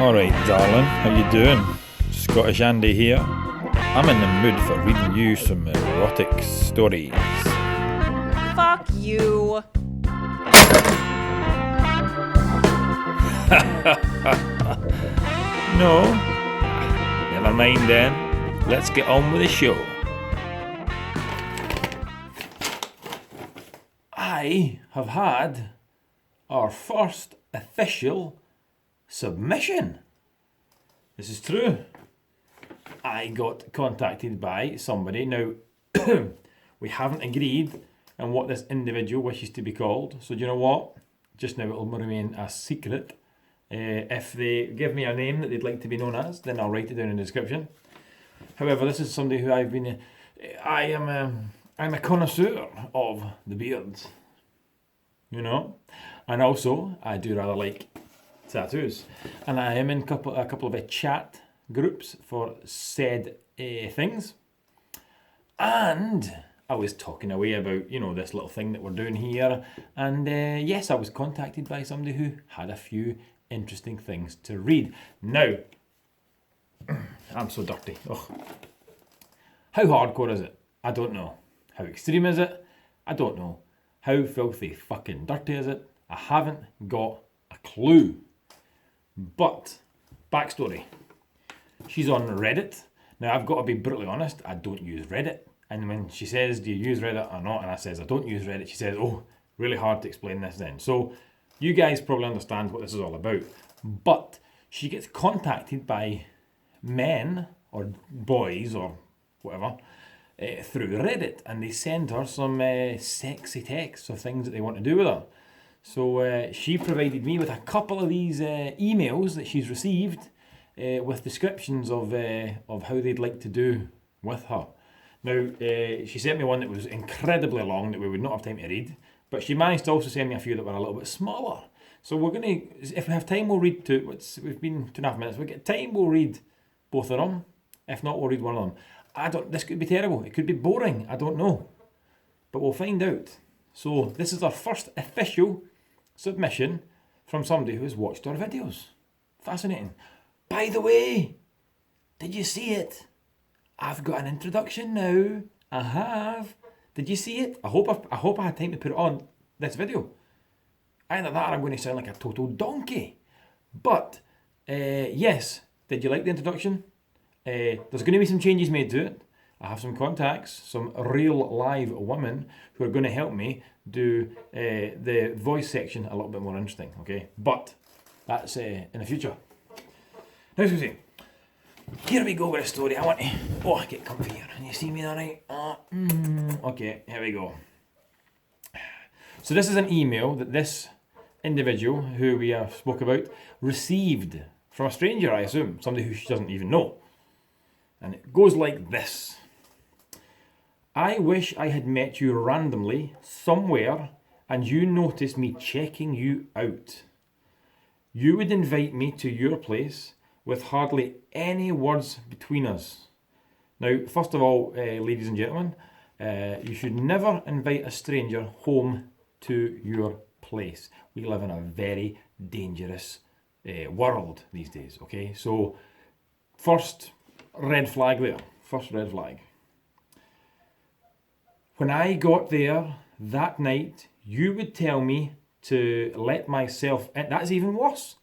Alright, darling, how you doing? Scottish Andy here. I'm in the mood for reading you some erotic stories. Fuck you. No? Never mind then. Let's get on with the show. I have had our first official submission. This is true. I got contacted by somebody. Now, we haven't agreed on what this individual wishes to be called. So do you know what? Just now it'll remain a secret. If they give me a name that they'd like to be known as, then I'll write it down in the description. However, this is somebody who I'm a connoisseur of the beards. You know? And also, I do rather like tattoos. And I am in a couple of chat groups for said things. And I was talking away about, this little thing that we're doing here. And yes, I was contacted by somebody who had a few interesting things to read. Now, I'm so dirty. Ugh. How hardcore is it? I don't know. How extreme is it? I don't know. How filthy fucking dirty is it? I haven't got a clue. But, backstory. She's on Reddit. Now, I've got to be brutally honest, I don't use Reddit. And when she says, do you use Reddit or not? And I says, I don't use Reddit. She says, oh, really hard to explain this then. So, you guys probably understand what this is all about. But, she gets contacted by men, or boys, or whatever, through Reddit. And they send her some sexy texts or things that they want to do with her. So she provided me with a couple of these emails that she's received with descriptions of how they'd like to do with her. Now, she sent me one that was incredibly long that we would not have time to read, but she managed to also send me a few that were a little bit smaller. So we're going to, if we have time, we'll read two. We've been 2.5 minutes. If we get time, we'll read both of them. If not, we'll read one of them. This could be terrible. It could be boring. I don't know. But we'll find out. So this is our first official submission from somebody who has watched our videos. Fascinating. By the way, did you see it? I've got an introduction now. I have. Did you see it? I hope I had time to put it on this video. Either that or I'm going to sound like a total donkey. But, yes, did you like the introduction? There's going to be some changes made to it. I have some contacts, some real live women who are going to help me do the voice section a little bit more interesting, okay? But that's in the future. Now, Susie, here we go with a story. I want to get comfy here. Can you see me all right? Okay, here we go. So this is an email that this individual who we have spoke about received from a stranger, I assume, somebody who she doesn't even know. And it goes like this. I wish I had met you randomly somewhere and you noticed me checking you out. You would invite me to your place with hardly any words between us. Now, first of all, ladies and gentlemen, you should never invite a stranger home to your place. We live in a very dangerous world these days, okay? So, first red flag there. First red flag. When I got there that night, you would tell me to let myself in. That's even worse.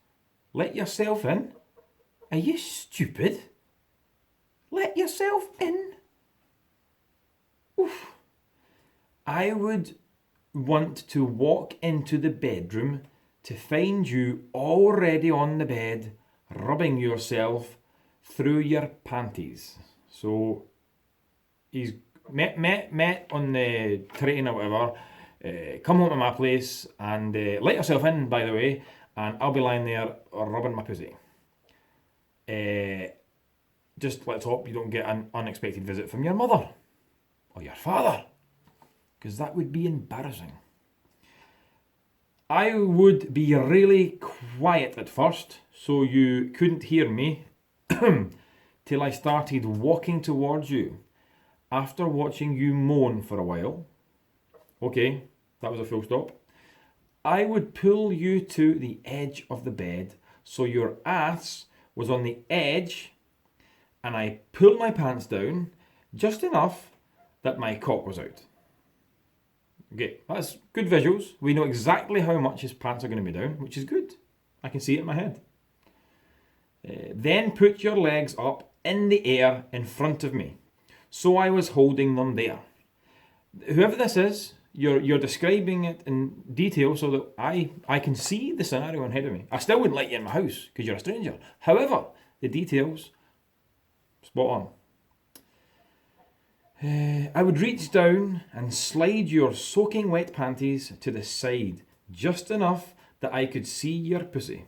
Let yourself in? Are you stupid? Let yourself in? Oof. I would want to walk into the bedroom to find you already on the bed, rubbing yourself through your panties. So he's met on the train or whatever. Come home to my place and let yourself in, by the way, and I'll be lying there rubbing my pussy. Just let's hope you don't get an unexpected visit from your mother or your father, because that would be embarrassing. I would be really quiet at first so you couldn't hear me till I started walking towards you. After watching you moan for a while, okay, that was a full stop, I would pull you to the edge of the bed so your ass was on the edge and I pulled my pants down just enough that my cock was out. Okay, that's good visuals. We know exactly how much his pants are going to be down, which is good. I can see it in my head. Then put your legs up in the air in front of me. So I was holding them there. Whoever this is, you're describing it in detail so that I can see the scenario ahead of me. I still wouldn't let you in my house because you're a stranger. However, the details, spot on. I would reach down and slide your soaking wet panties to the side, just enough that I could see your pussy.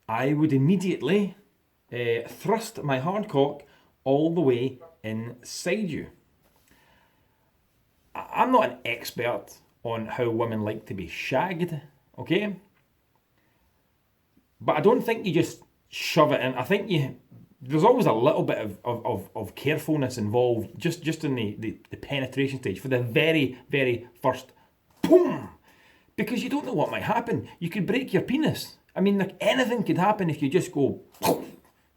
I would immediately thrust my hard cock all the way inside you. I'm not an expert on how women like to be shagged, okay? But I don't think you just shove it in. I think there's always a little bit of carefulness involved just in the penetration stage for the very, very first boom. Because you don't know what might happen. You could break your penis. I mean, like, anything could happen if you just go, you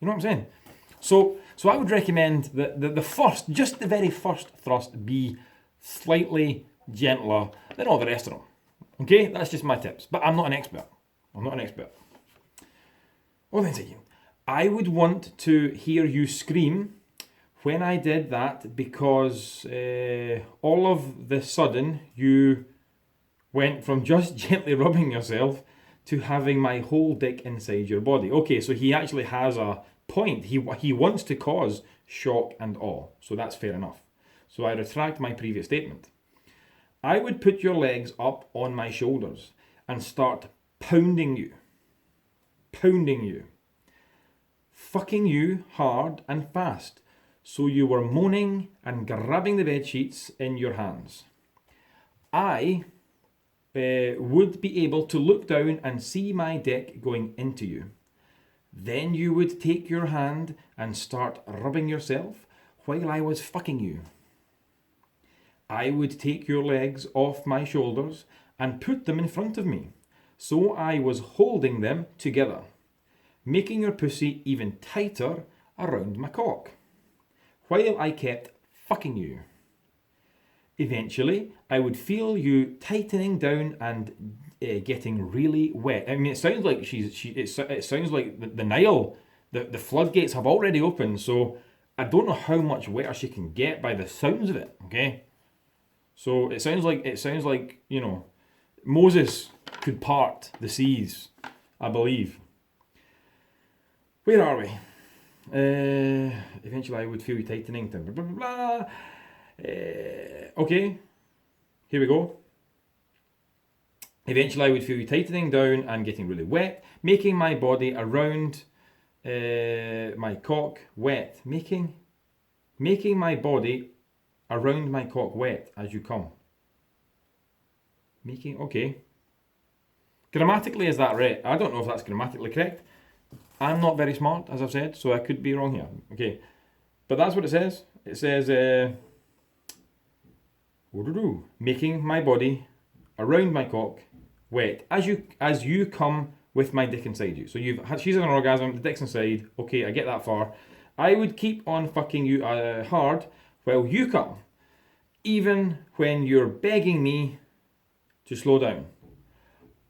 know what I'm saying? So I would recommend that the very first thrust be slightly gentler than all the rest of them. Okay, that's just my tips. But I'm not an expert. Well then, again, I would want to hear you scream when I did that because all of the sudden you went from just gently rubbing yourself to having my whole dick inside your body. Okay, so he actually has a point. He wants to cause shock and awe. So that's fair enough. So I retract my previous statement. I would put your legs up on my shoulders and start pounding you. Fucking you hard and fast. So you were moaning and grabbing the bed sheets in your hands. I would be able to look down and see my dick going into you. Then you would take your hand and start rubbing yourself while I was fucking you. I would take your legs off my shoulders and put them in front of me, so I was holding them together, making your pussy even tighter around my cock, while I kept fucking you. Eventually, I would feel you tightening down and getting really wet. I mean, it sounds like it sounds like the Nile, the floodgates have already opened. So I don't know how much wetter she can get by the sounds of it. Okay, so it sounds like Moses could part the seas, I believe. Where are we? Eventually, I would feel you tightening. Blah blah blah. Okay, here we go. Eventually I would feel you tightening down and getting really wet, making my body around my cock wet. Making my body around my cock wet as you come. Okay. Grammatically, is that right? I don't know if that's grammatically correct. I'm not very smart, as I've said, so I could be wrong here. Okay, but that's what it says. It says... making my body around my cock wet as you come with my dick inside you. So she's had an orgasm, the dick's inside. Okay, I get that far. I would keep on fucking you hard while you come, even when you're begging me to slow down,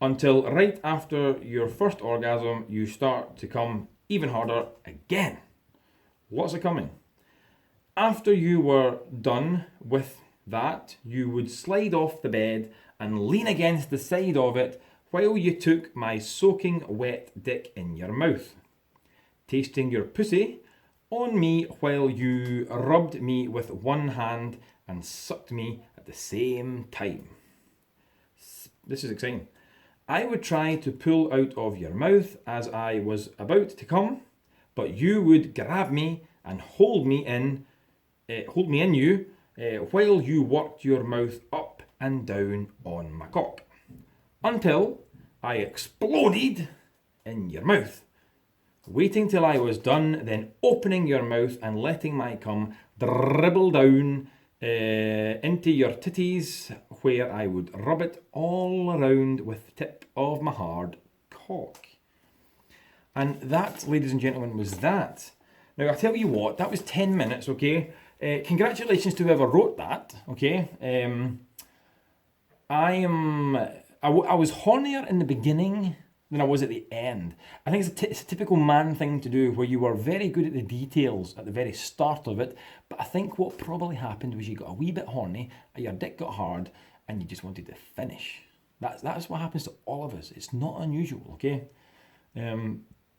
until right after your first orgasm you start to come even harder again. Lots of coming. After you were done with that, you would slide off the bed and lean against the side of it while you took my soaking wet dick in your mouth, tasting your pussy on me while you rubbed me with one hand and sucked me at the same time. This is exciting. I would try to pull out of your mouth as I was about to come, but you would grab me and hold me in you while you worked your mouth up and down on my cock, until I exploded in your mouth, waiting till I was done, then opening your mouth and letting my cum dribble down into your titties, where I would rub it all around with the tip of my hard cock. And that, ladies and gentlemen, was that. Now, I tell you what, that was 10 minutes, okay? Congratulations to whoever wrote that, okay? I was hornier in the beginning than I was at the end. I think it's a typical man thing to do, where you were very good at the details at the very start of it, but I think what probably happened was you got a wee bit horny, and your dick got hard, and you just wanted to finish. That's what happens to all of us. It's not unusual, okay?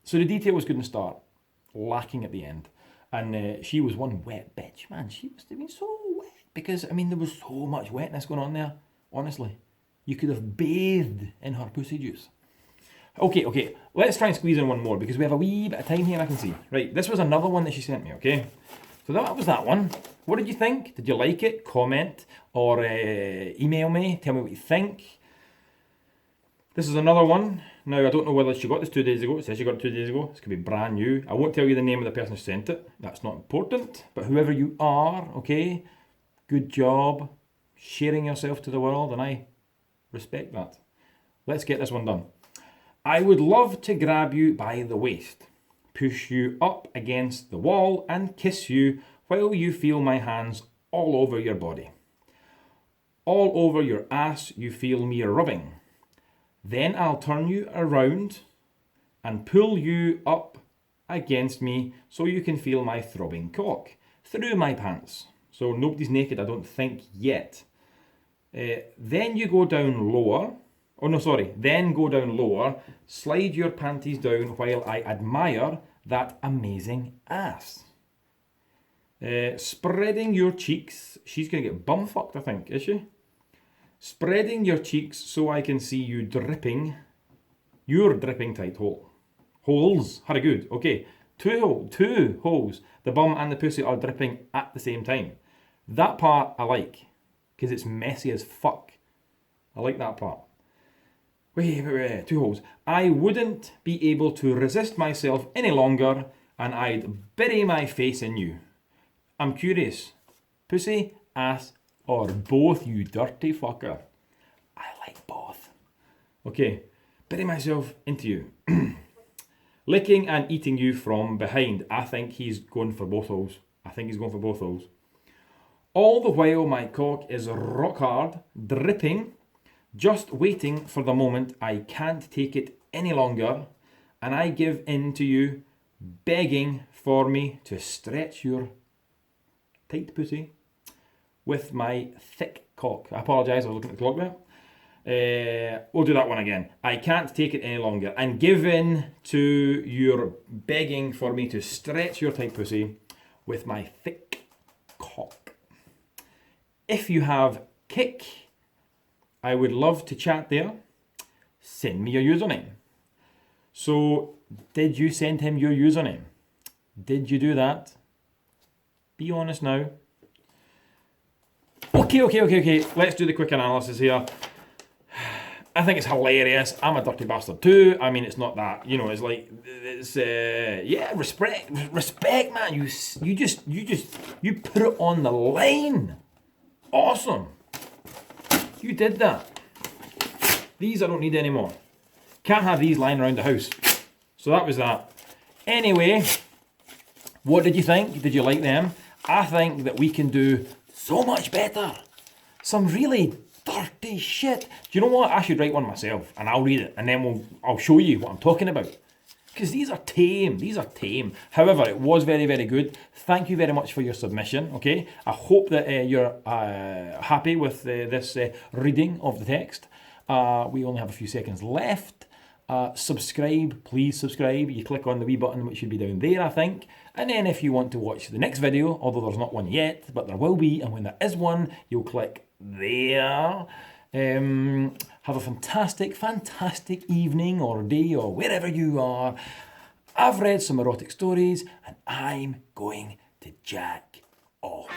So the detail was good in the start, lacking at the end. And she was one wet bitch, man. She must have been so wet, because, I mean, there was so much wetness going on there, honestly. You could have bathed in her pussy juice. Okay, let's try and squeeze in one more, because we have a wee bit of time here, I can see. Right, this was another one that she sent me, okay? So that was that one. What did you think? Did you like it? Comment, or email me, tell me what you think. This is another one. Now, I don't know whether she got this 2 days ago. It says she got it 2 days ago. This could be brand new. I won't tell you the name of the person who sent it. That's not important. But whoever you are, okay, good job sharing yourself to the world, and I respect that. Let's get this one done. I would love to grab you by the waist, push you up against the wall, and kiss you while you feel my hands all over your body. All over your ass you feel me rubbing. Then I'll turn you around and pull you up against me so you can feel my throbbing cock through my pants. So nobody's naked, I don't think, yet. Then you go down lower. Then go down lower, slide your panties down while I admire that amazing ass. Spreading your cheeks. She's going to get bumfucked, I think, is she? Spreading your cheeks so I can see you dripping. Your dripping tight hole. Holes. Very good. Okay. Two holes. The bum and the pussy are dripping at the same time. That part I like, because it's messy as fuck. I like that part. Wait. 2 holes. I wouldn't be able to resist myself any longer, and I'd bury my face in you. I'm curious. Pussy, ass, or both, you dirty fucker. I like both. Okay. Bury myself into you. Licking and eating you from behind. I think he's going for both holes. All the while my cock is rock hard, dripping, just waiting for the moment I can't take it any longer, and I give in to you, begging for me to stretch your tight pussy with my thick cock. I apologise, I was looking at the clock there. We'll do that one again. I can't take it any longer, and give in to your begging for me to stretch your tight pussy with my thick cock. If you have kick, I would love to chat there. Send me your username. So, did you send him your username? Did you do that? Be honest now. Okay. Let's do the quick analysis here. I think it's hilarious. I'm a dirty bastard too. I mean, it's not that, it's like, it's, respect, man. You put it on the line. Awesome. You did that. These I don't need anymore. Can't have these lying around the house. So that was that. Anyway, what did you think? Did you like them? I think that we can do so much better. Some really dirty shit. Do you know what? I should write one myself, and I'll read it, and then I'll show you what I'm talking about. Because these are tame. However, it was very, very good. Thank you very much for your submission, okay? I hope that you're happy with this reading of the text. We only have a few seconds left. Subscribe, please subscribe. You click on the wee button, which should be down there, I think. And then if you want to watch the next video, although there's not one yet, but there will be, and when there is one, you'll click there. Have a fantastic evening or day or wherever you are. I've read some erotic stories, and I'm going to jack off.